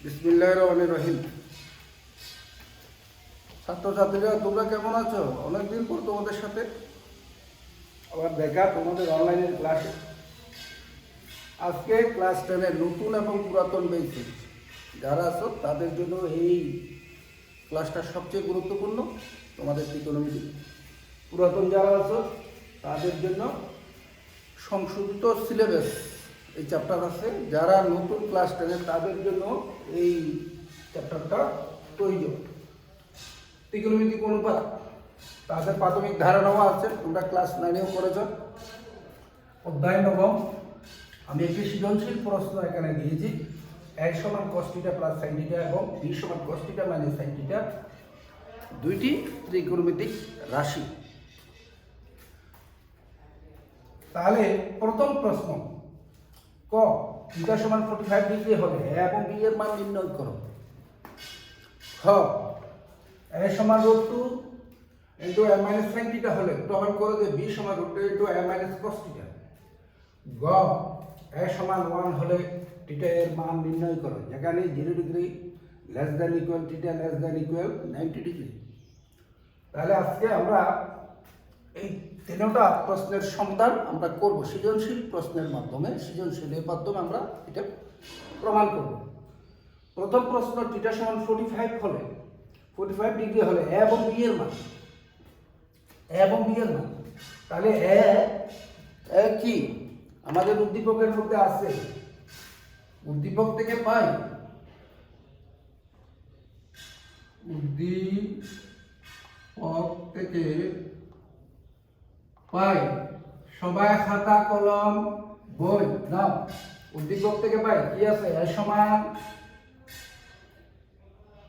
বিসমিল্লাহির রহমানির রহিম। ছাত্রছাত্রীরা তোমরা কেমন আছো? অনেকদিন পর তোমাদের সাথে আবার দেখা তোমাদের অনলাইনের ক্লাসে। আজকে ক্লাস 10-এর নতুন এবং পুরাতন বেঁচে যারা আছো তাদের জন্য এই ক্লাসটা সবচেয়ে গুরুত্বপূর্ণ। তোমাদের ত্রিকোণমিতি পুরাতন যারা আছো তাদের জন্য সংশোধিত সিলেবাস এই চ্যাপ্টার আছে। যারা নতুন ক্লাস 10-এর তাদের জন্য এই চ্যাপ্টারটা প্রয়োজন। ত্রিকোণমিতিক অনুপাত তাদের প্রাথমিক ধারণাও আছে, তোমরা ক্লাস 9-এও করেছ। অধ্যায় 9 আমি একটি সৃজনশীল প্রশ্ন এখানে দিয়েছি। 1 সমান cos θ প্লাস sin θ এবং 2 সমান cos θ মাইনাস sin θ, দুইটি ত্রিকোণমিতিক রাশি। তাহলে প্রথম প্রশ্ন, ক θ সমান 45 ডিগ্রি হলে a এবং b এর মান নির্ণয় করো। খ a সমান √2 ইন্টু a মাইনাস sin θ হলে প্রমাণ করো যে b সমান √2 ইন্টু a মাইনাস cos θ। গ a সমান 1 হলে θ এর মান নির্ণয় করো, যেখানে 0 degree less than equal θ less than equal 90 degree. তাহলে আজকে আমরা এই তিনটা প্রশ্নের সমাধান আমরা করব সৃজনশীল প্রশ্নের মাধ্যমে। সৃজনশীলের মাধ্যমে আমরা এটা প্রমাণ করব। প্রথম প্রশ্ন, θ সমান 45 হলে 45 ডিগ্রি হলে a এবং b এর মান, a এবং b এর মান। তাহলে a কি আমাদের উদ্দীপকের মধ্যে আছে, উদ্দীপক থেকে পাই, উদ্দীপক থেকে পাই। সবাই খাতা কলম বই নাও। উদ্দীপক থেকে পাই কি আছে, a সমান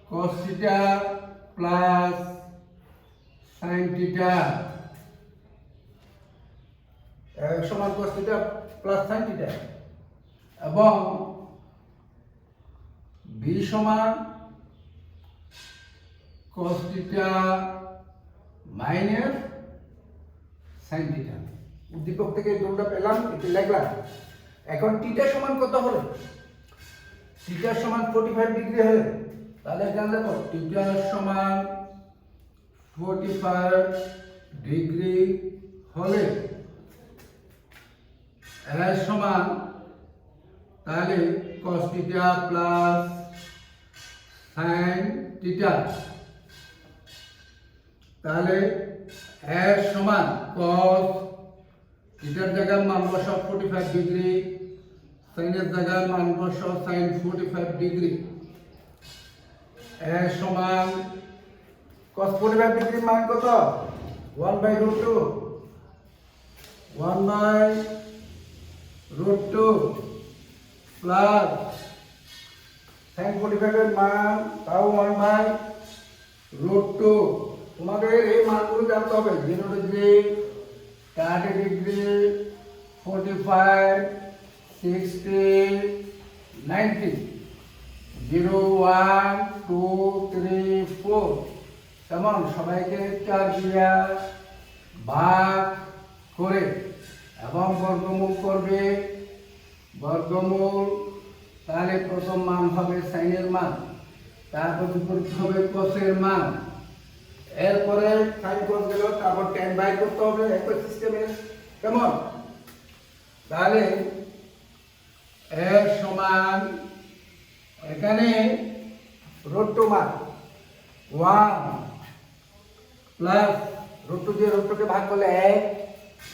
cos θ প্লাস sin θ, a সমান cos θ প্লাস sin θ এবং b সমান cos θ মাইনাস sin θ। উদ্দীপক থেকে দুটোটা পেলাম, এটি লিখলাম। এখন θ সমান কত হলে, θ সমান 45 ডিগ্রি হলে, তাহলে এখানে দেখো θ সমান 45 ডিগ্রি হলে a সমান তাহলে cos θ প্লাস sin θ। তাহলে a সমান cos θর জায়গায় মান বসাও 45 ডিগ্রি, sin এর জায়গায় মান বসাও sin 45 ডিগ্রি। a সমান cos 45 ডিগ্রির মান কত, 1/√2, 1/√2 প্লাস sin 45 এর মান তাও 1/√2। তোমাদের এই মানগুলো জানতে হবে, 0 ডিগ্রি, 30 ডিগ্রি, 45, 60, 90, 0, 1, 2, 3, 4। তেমন সবাইকে 4 দিয়া ভাগ করে এবং বর্গমূল করবে। বর্গমূল তাহলে প্রথম মান হবে সাইনের মান, তারপর বিপরীত হবে কোসের মান। এরপরে সাইন cos গেল, তারপর tan বাই করতে হবে একই সিস্টেমে। কেমন? তাহলে a সমান এখানে √2 মান 1 প্লাস √2 দিয়ে √2 কে ভাগ করলে 1,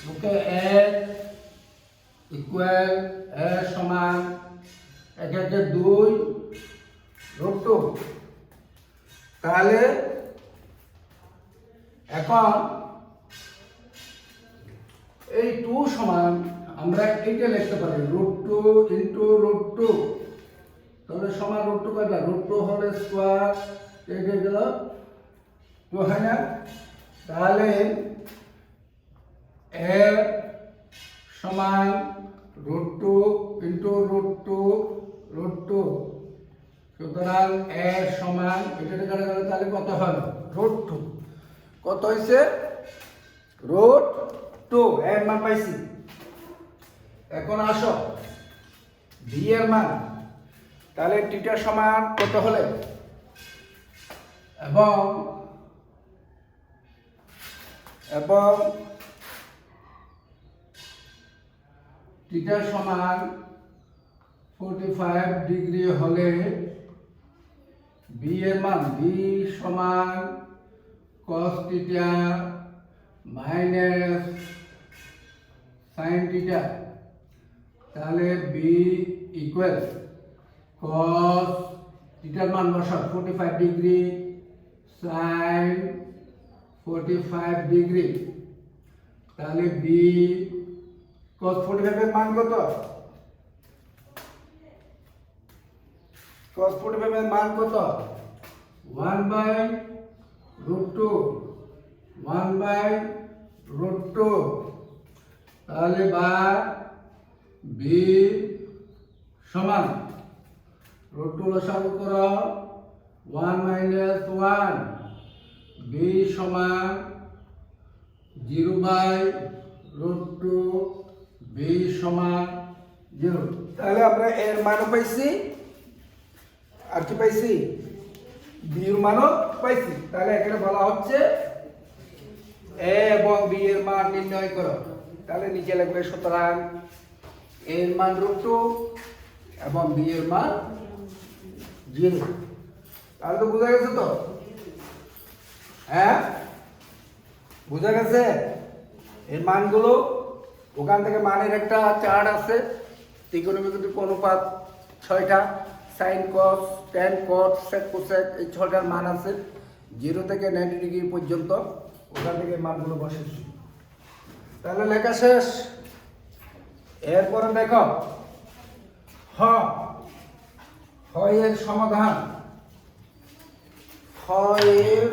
বুকে 1 ইকুয়াল a সমান 1 × 2 √2। তাহলে এখন এই 2 সমান আমরা এইটা লিখতে পারি √2 ইনটু √2। তাহলে সমান √2 কয়টা, √2 হোল স্কয়ার, এটা গেল 2, হয় না? তাহলে a সমান √2 ইনটু √2। সুতরাং a সমান এটা কাটা গেলে তাহলে কত হলো, √2। কত হয়েছে, √2 এর মান পাইছি। এখন আসো b এর মান, তাহলে থিটা সমান কত হলে এবং থিটা সমান 45 ডিগ্রি হলে বি এর মান বি সমান cos theta minus sin theta, তাহলে বি ইকুয়াল cos থিটার মান বসাও 45 ডিগ্রি sin 45 ডিগ্রি, তাহলে বি cos 45 এর মান কত? cos 45 এর মান কত? 1/√2 1/√2, তাহলে বা বি সমান √2 লসাগু করো 1 - 1, বি সমান 0/√2, বি সমান 0। তাহলে আমরা এর মানও পাইছি আর কি পাইছি, বি এর মানও পাইছি। তাহলে এখানে বলা হচ্ছে এ এবং বি এর মান নির্ণয় করো। তাহলে নিচে লিখবে সুতরাং এ এর মান √2 এবং বি এর মান 0। তাহলে তো বোঝা গেছে তো, হ্যাঁ বোঝা গেছে। এর মানগুলো ওখান থেকে মানের একটা চার্ট আছে, ত্রিকোণমিতিক অনুপাত 6টা, sine cos tan cot sec cosec, এই 6টার মান আছে 0 থেকে 90 ডিগ্রি পর্যন্ত, ওখান থেকে মানগুলো বসেছি। তাহলে লেখা শেষ। এরপরে দেখো হ এর সমাধান, হ এর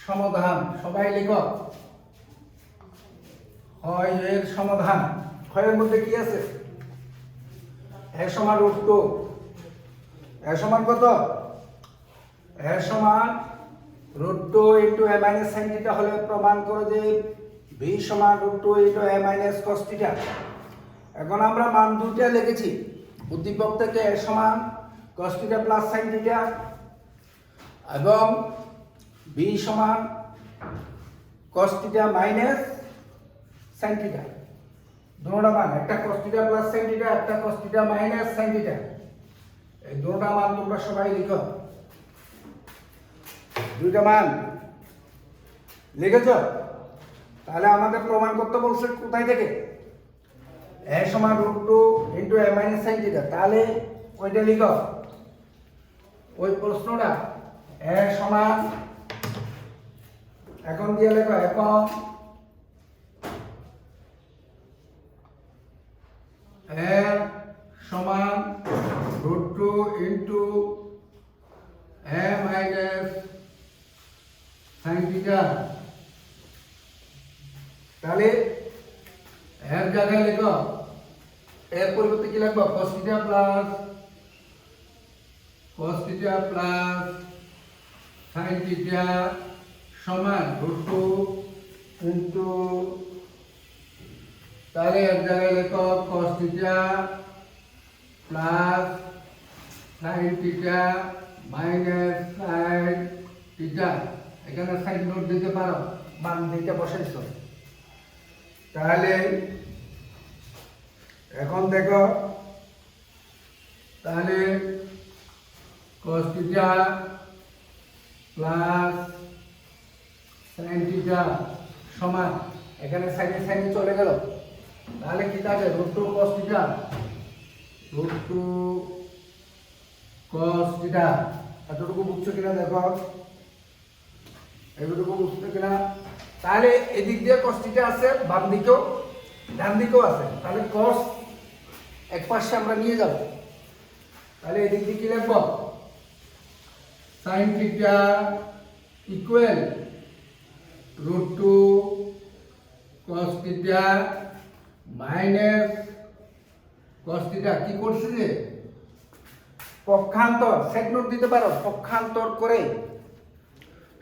সমাধান সবাই লিখো। হ এর সমাধান, হ এর মধ্যে কি আছে? এ সমান √2, এ সমান কত? এ সমান √2 * a - sin থিটা হলে প্রমাণ করো যে b সমান √2 * a - cos থিটা। এখন আমরা মান দুইটা লিখেছি, উদ্দীপক থেকে a সমান cos theta plus sin theta এবং b সমান cos theta minus sin theta. দুটোটা মান, একটা cos theta plus sin theta, একটা cos theta minus sin theta. এই দুটোটা মান তোমরা সবাই লিখো। দুইটা মান লিখেছো? তাহলে আমাদের প্রমাণ করতে বলছে কোথায় থেকে? a সমান √2 * a - sin থিটা। তাহলে ওইটা লিখো, ওই প্রশ্নটা a সমান, এখন দিয়ে লেখো, এখন a সমান √2 * a - sin থিটা। তাহলে এর জায়গায় লিখো, এর পরিবর্তে কি লিখবো? cos theta plus sin theta সমান √2 তাহলে এর জায়গায় লিখো cos theta plus sin theta minus sin theta. এখানে সাইড নোট দিতে পারো, মান দিতে বসাইছো। তাহলে এখন দেখো, তাহলে cos theta plus sin theta সমান, এখানে সাইডে সাইডে চলে গেল, তাহলে কি থাকে? √2 cos থিটা, √2 cos থিটা। এতটুকু বুঝছো কিনা দেখো, এতটুকু বুঝছো কিনা? তাহলে এদিক দিয়ে cos থিটা আছে, বাম দিকেও ডান দিকেও আছে, তাহলে cos এক পাশে আমরা নিয়ে যাব। তাহলে এদিক দিয়ে কি লিখব? sin theta equal √2 cos theta minus cos theta. কি করছি যে পক্ষান্তর, সেক নোট দিতে পারো, পক্ষান্তর করে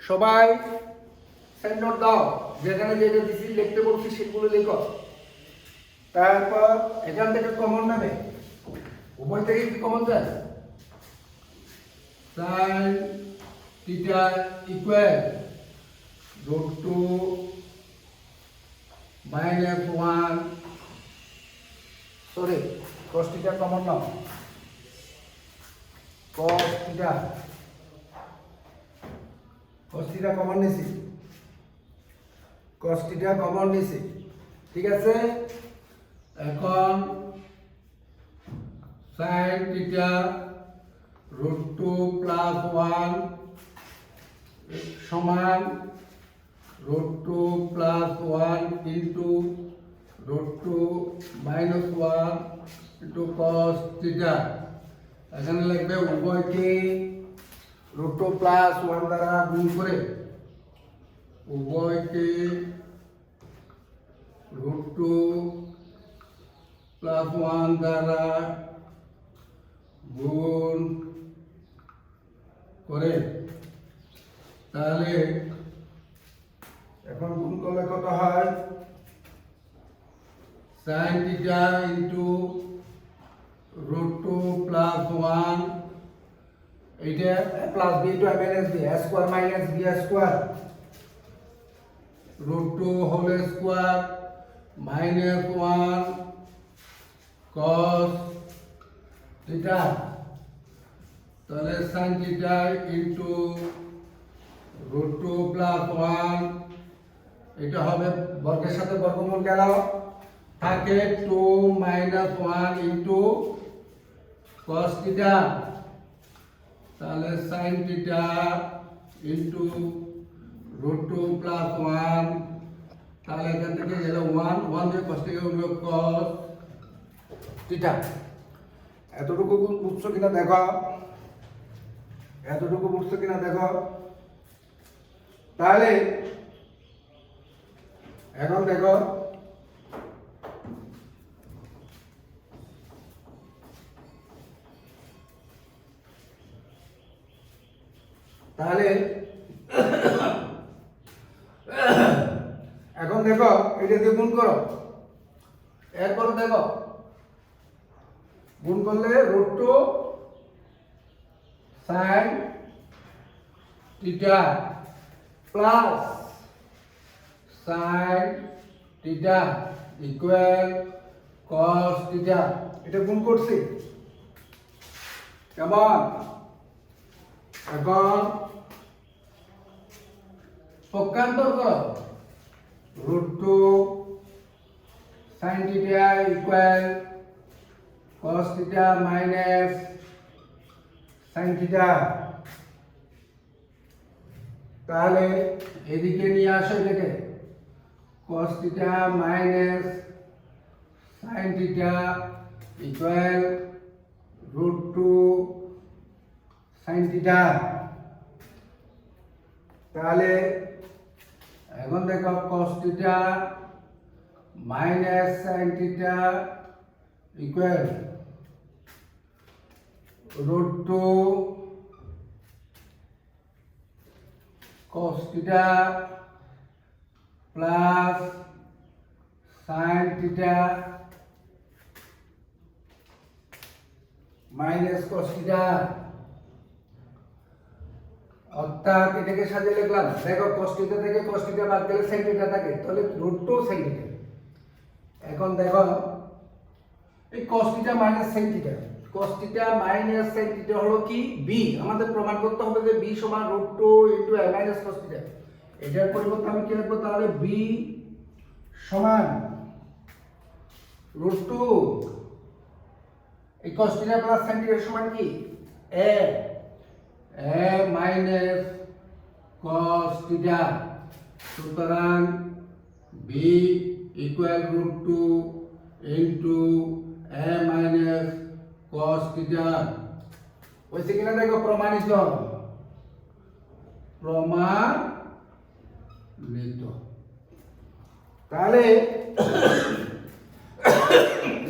সবাই সেক নোট দাও, যেখানে যেটা দিছি লিখতে বলছি সেগুলো লিখো। তারপর এখান থেকে কমন নেবে, উভয় থেকে কি কমন যায়? sin theta equal √2 minus 1 sorry cos theta common নাও cos theta কমন নিছি cos theta কমন নিছি ঠিক আছে এখন sin theta √2 plus 1 সমান √2 plus 1 into √2 minus 1 into cos theta এখানে লিখবে উভয়কে √2 plus 1 দ্বারা গুণ করে উভয়কে √2 plus 1 দ্বারা গুণ করে তাহলে এখন গুণ করলে কত হয় sin theta into √2 plus 1 এইটা plus b into a minus b a square minus b square √2 whole square minus 1 cos theta তাহলে sin theta into √2 plus 1 এটা হবে বর্গের সাথে বর্গমূল গেল থাকে 2 minus 1 into cos theta তাহলে sin theta into √2 plus 1 তাহলে এখান থেকে গেল 1 দিয়ে cos থেকে হলো cos theta এতটুকু বুঝছো কিনা দেখো তাহলে এখন দেখো তাহলে এখন দেখো এটা দিয়ে গুণ করো এরপর দেখো গুণ করলে √2 sin theta plus sin theta equal cos theta এটা গুণ করছি কেমন এখন পক্ষান্তর করো √2 sin theta equal cos theta minus sin theta তাহলে এদিকে নিয়ে আসো এটাকে cos theta minus sin theta equal √2 sin theta তাহলে এখন দেখো cos theta minus sin theta equal √2 cos theta plus sin theta minus cos theta অর্থাৎ এটাকে সাজিয়ে লিখলাম দেখো cos theta থেকে cos theta বাদ দিলে sin theta থাকে তাহলে √2 sin theta এখন দেখো এই cos theta minus sin theta cos theta minus sin theta হলো কি b আমাদের প্রমাণ করতে হবে যে b সমান √2 into a minus cos theta এটার পরিবর্তে আমি কি লিখব তাহলে b সমান √2 এই cos theta plus sin theta সমান কি a minus cos theta সুতরাং b equal √2 into a minus cos theta ওইসে কিনা দেখো প্রমাণিত তাহলে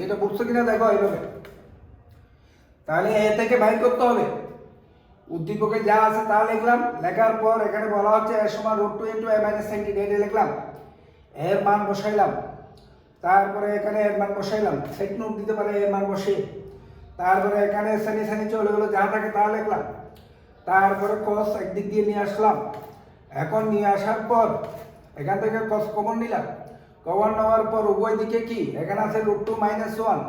এটা বুঝছো কিনা দেখো এইভাবে তাহলে এ থেকে বাইর করতে হবে উদ্দীপকে যা আছে তা লিখলাম লেখার পর এখানে বলা হচ্ছে a সমান √2 into a minus sin theta এটা লিখলাম এর মান বসাইলাম তারপরে এখানে এর মান বসাইলাম সেট নোট দিতে পারে এর মান বসে তারপরে এখানে সানি সানি চলে গেলো, যা থাকে তা লিখলাম। তারপরে কস একদিক দিয়ে নিয়ে আসলাম। এখন নিয়ে আসার পর এখান থেকে কস কমন নিলাম। কমন নেওয়ার পর উভয় দিকে কি এখানে আছে √2 - 1।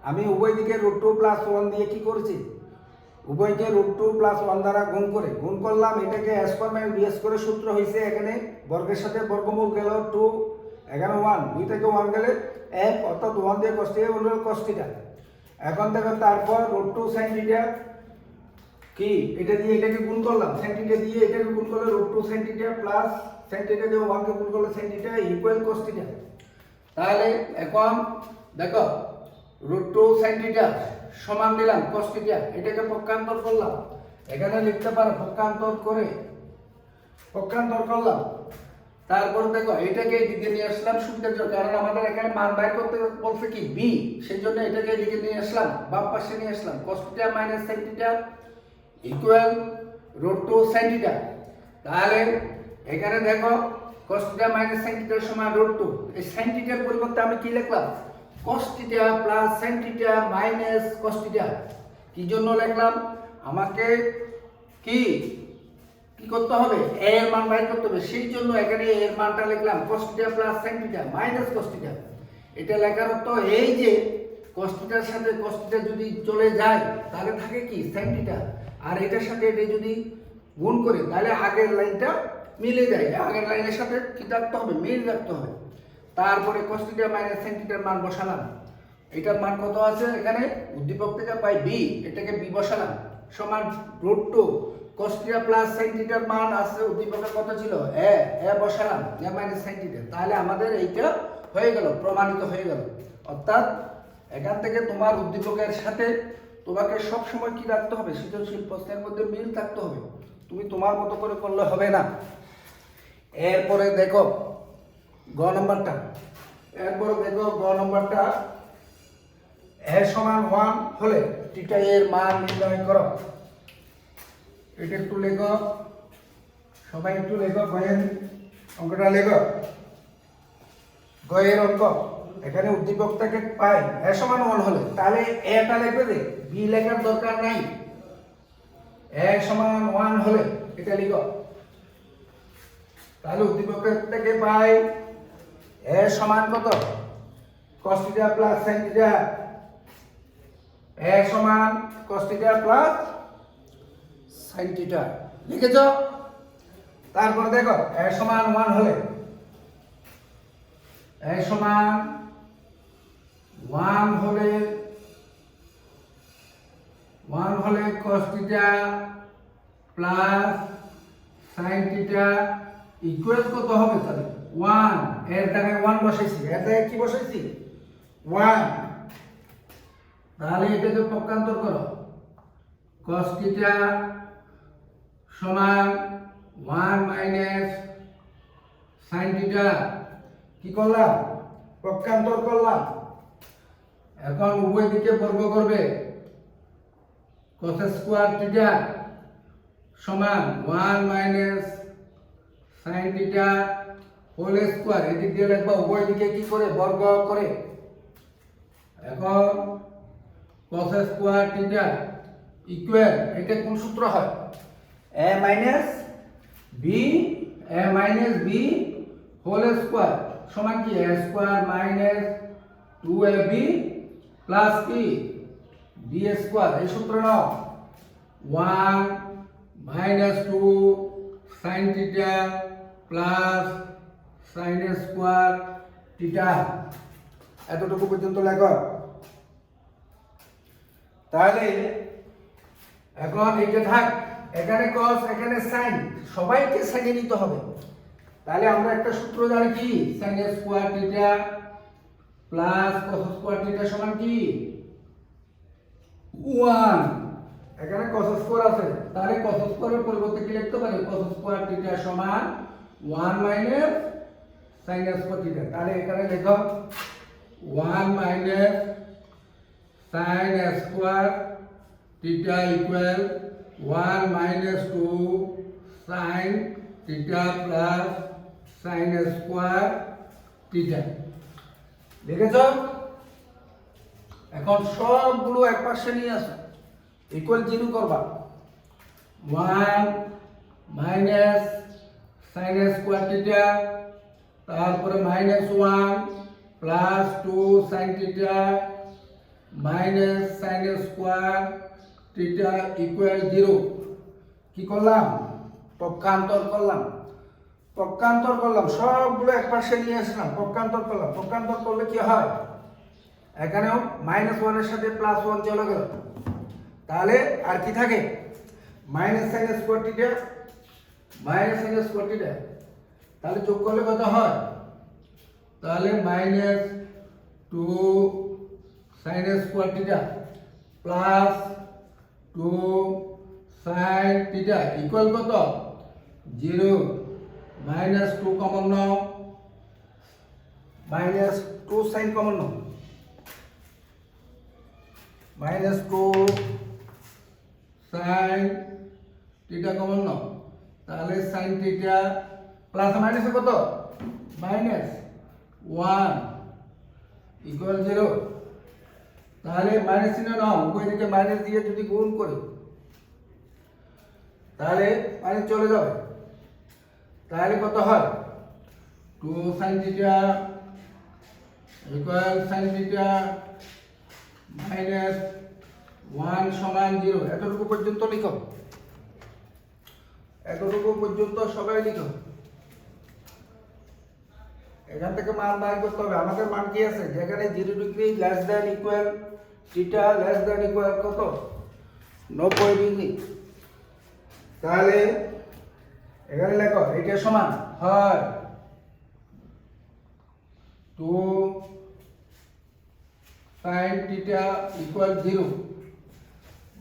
আমি উভয় দিকে √2 + 1 দিয়ে কি করেছি, উভয়কে √2 + 1 দ্বারা গুণ করলাম। এটাকে a² - b² করে সূত্র হয়েছে। এখানে বর্গের সাথে বর্গমূল গেল 2, এখানে 1, 2 থেকে 1 গেলে 1, অর্থাৎ 1 দিয়ে cos θ হলো cos θ। এখন দেখো তারপর √2 sin θ কি, এটা দিয়ে এটাকে গুণ করলাম, sin θ দিয়ে এটাকে গুণ করলে √2 sin θ প্লাস sin θ দিয়ে 1 কে গুণ করলে sin θ ইকুয়াল cos θ। তাহলে এখন দেখো √2 sin θ সমান দিলাম cos θ, এটাকে পক্ষান্তর করলাম। এখানে লিখতে পারো পক্ষান্তর করলাম। তারপর দেখো এটাকে এদিকে নিয়ে আসলাম সুবিধার জন্য, কারণ আমাদের এখানে মান বের করতে বলছে কি b, সেই জন্য এটাকে এদিকে নিয়ে আসলাম, বাম পাশে নিয়ে আসলাম। cos θ - sin θ equal √2 sin θ। তাহলে এখানে দেখো cos θ - sin θ সমান √2। এই sin θ এর পরিবর্তে আমি কি লিখলাম, cos θ plus sin θ minus cos θ। কি জন্য লিখলাম, আমাকে কি করতে হবে, a এর মান বের করতে হবে, সেই জন্য এখানে a এর মানটা লিখলাম cos θ plus sin θ minus cos θ। এটা লেখার অর্থ এই যে cos θ এর সাথে cos θ যদি চলে যায় তাহলে থাকে কি sin θ, আর এটার সাথে এটা যদি গুণ করে তাহলে আগের লাইনটা মিলে যায়। আগের লাইনের সাথে কি রাখতে হবে, মিল রাখতে হবে। তারপরে cos θ - sin θ এর মান বসালাম। এটার মান কত আছে, এখানে উদ্দীপক থেকে পাই b, এটাকে b বসালাম সমান √2 cos θ প্লাস sin θ এর মান আছে উদ্দীপকে কত ছিল a বসালাম a - sin θ। তাহলে আমাদের এইটা হয়ে গেল, প্রমাণিত হয়ে গেল। অর্থাৎ এখান থেকে তোমার উদ্দীপকের সাথে তোমাকে সব সময় কি রাখতে হবে, সৃজনশীল প্রশ্নের মধ্যে মিল থাকতে হবে। তুমি তোমার মতো করে করলে হবে না। এরপরে দেখো গ নম্বরটা, a সমান 1 হলে θ এর মান নির্ণয় করো। এটা একটু লেখো, সবাই একটু লেখো, গয়ের অঙ্কটা লেখো। গয়ের অঙ্ক, এখানে উদ্দীপকটাকে পাই a সমান 1 হলে, তাহলে এটা লিখবে যে b লেখার দরকার নাই। a সমান 1 হলে এটা লিখো। তাহলে উদ্দীপকটাকে পাই a সমান কত, cos θ প্লাস sin θ। a সমান cos θ প্লাস sin θ লিখেছো। তারপর দেখো a সমান 1 হলে, a সমান 1 হলে cos θ প্লাস sin θ ইকুয়াল কত হবে, তাহলে 1, এর জায়গায় 1 বসাইছি, এর জায়গায় কি বসাইছি 1। তাহলে এটাকে পক্ষান্তর করো, cos θ সমান 1 মাইনাস sin θ, কি করলাম, পক্ষান্তর করলাম। এখন উভয় দিকে বর্গ করবে, cos স্কয়ার θ সমান 1 মাইনাস sin θ হোল স্কয়ার, এদিক দিয়ে লিখবা উভয় দিকে কি করে বর্গ করে। এখন cos স্কয়ার θ ইকুয়াল, এটা কোন সূত্র হয়, a minus b whole square সমান কি a square minus 2ab plus কি b স্কয়ার। এই সূত্র নাও, 1 minus 2 sin θ plus sin square θ। এতটুকু পর্যন্ত লেখো। তাহলে এখন এইটা থাক, এখানে cos এখানে sin, সবাইকে সাইনে নিতে হবে। তাহলে আমরা একটা সূত্র জানি কি, sin square θ plus cos square θ সমান কি 1। এখানে cos স্কয়ার আছে, তাহলে cos স্কয়ারের পরিবর্তে কি লিখতে পারি, cos স্কয়ার θ সমান 1 মাইনাস sin স্কয়ার θ। তাহলে এখানে লেখো 1 minus sin square θ equal 1 minus 2 sin θ plus sin square θ। লিখেছো। এখন সবগুলো এক পাশে নিয়ে আসো, ইকুয়াল 0 করবা। 1 মাইনাস সাইন স্কোয়ার থিটা, তারপরে -1 plus 2 sine theta minus sine square theta equal 0। কি করলাম? পক্ষান্তর করলাম। সবগুলো এক পাশে নিয়ে আসলাম, পক্ষান্তর করলাম। পক্ষান্তর করলে কি হয়? এখানেও -1 এর সাথে +1 চলে গেল, তাহলে আর কি থাকে? মাইনাস সাইন স্কোয়ার থিটা, তাহলে যোগ করলে কত হয়? তাহলে -2 sine square theta plus 2 sine theta equal কত? 0। -2 কমন নাও, -2 সাইন কমন নাও, -2 সাইন থিটা কমন নাও, তাহলে সাইন থিটা প্লাস মাইনাসে কত? -1 ইকুয়াল 0। তাহলে মাইনাস চিহ্ন নাও, উভয় দিকে মাইনাস দিয়ে যদি গুণ করি তাহলে মাইনাস চলে যাবে, তাহলে কত হয়? 2 sine theta equal sine theta -1 সমান 0। এতটুকু পর্যন্ত লিখো, এতটুকু পর্যন্ত সবাই লিখো। এখান থেকে মান বাই করতে হবে। আমাদের মান কি আছে? যেখানে 0 degree less than equal theta less than equal কত? 90 ডিগ্রি। তাহলে এখানে লেখো এটা সমান হয় 2 sin থিটা ইকুয়াল 0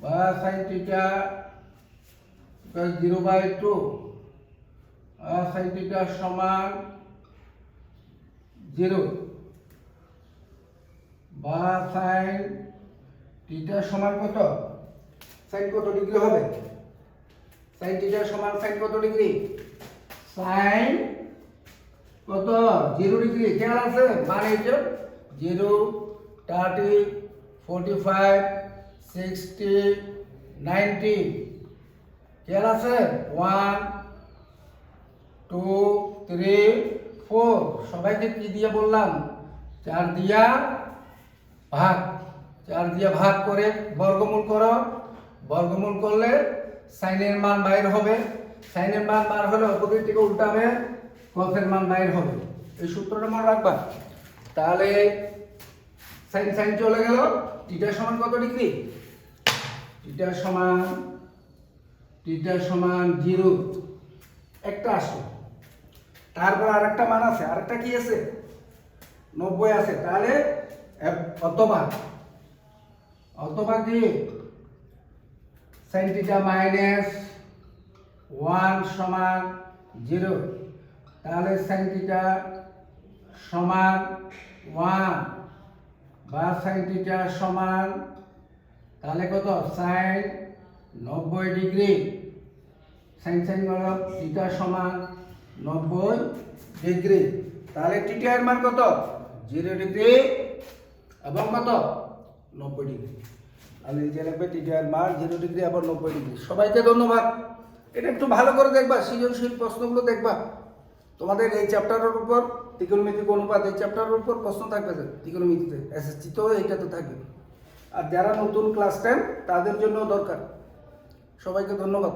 বা sin theta equal 0/2 sin theta সমান 0 বা sin থিটা সমান কত? sin কত ডিগ্রি হবে? sin থিটা সমান sin কত ডিগ্রি? sin কত? 0 ডিগ্রি। খেয়াল আছে? মানে এটা 0 30 45 60 90 খেয়াল আছে? 1 2 3 4 সবাইকে কি দিয়ে বললাম? 4 দিয়া ভাগ, 4 দিয়ে ভাগ করে বর্গমূল করো। বর্গমূল করলে সাইনের মান বাইর হবে। সাইনের মান বার হলে অপোজিট থেকে উল্টাবে, কসের মান বাইর হবে। এই সূত্রটা মনে রাখবা। তাহলে সাইন সাইন চলে গেল। থিটা সমান কত ডিগ্রি? থিটা সমান 0 একটা আসলো। তারপর আরেকটা মান আছে, আরেকটা কি আছে? 90 আছে। তাহলে অথবা কি sin থিটা -1 সমান 0। তাহলে sin থিটা সমান 1 বা sin থিটা সমান তাহলে কত? sin 90 degree. sin হলো থিটা সমান 90 ডিগ্রি। তাহলে থিটা এর মান কত? 0 ডিগ্রি এবং কত? 90 ডিগ্রি। তাহলে এই যে লিখবে থিটা এর মান 0 ডিগ্রি এবং 90 ডিগ্রি। সবাইকে ধন্যবাদ। এটা একটু ভালো করে দেখবা, সৃজনশীল প্রশ্নগুলো দেখবা। তোমাদের এই চ্যাপ্টারের উপর ত্রিকোণমিতিক অনুপাত, এই চ্যাপ্টারের উপর প্রশ্ন থাকবে ত্রিকোণমিতিতে, এসএসসি তো এইটাতে থাকবে। আর যারা নতুন ক্লাস 10 তাদের জন্য দরকার। সবাইকে ধন্যবাদ।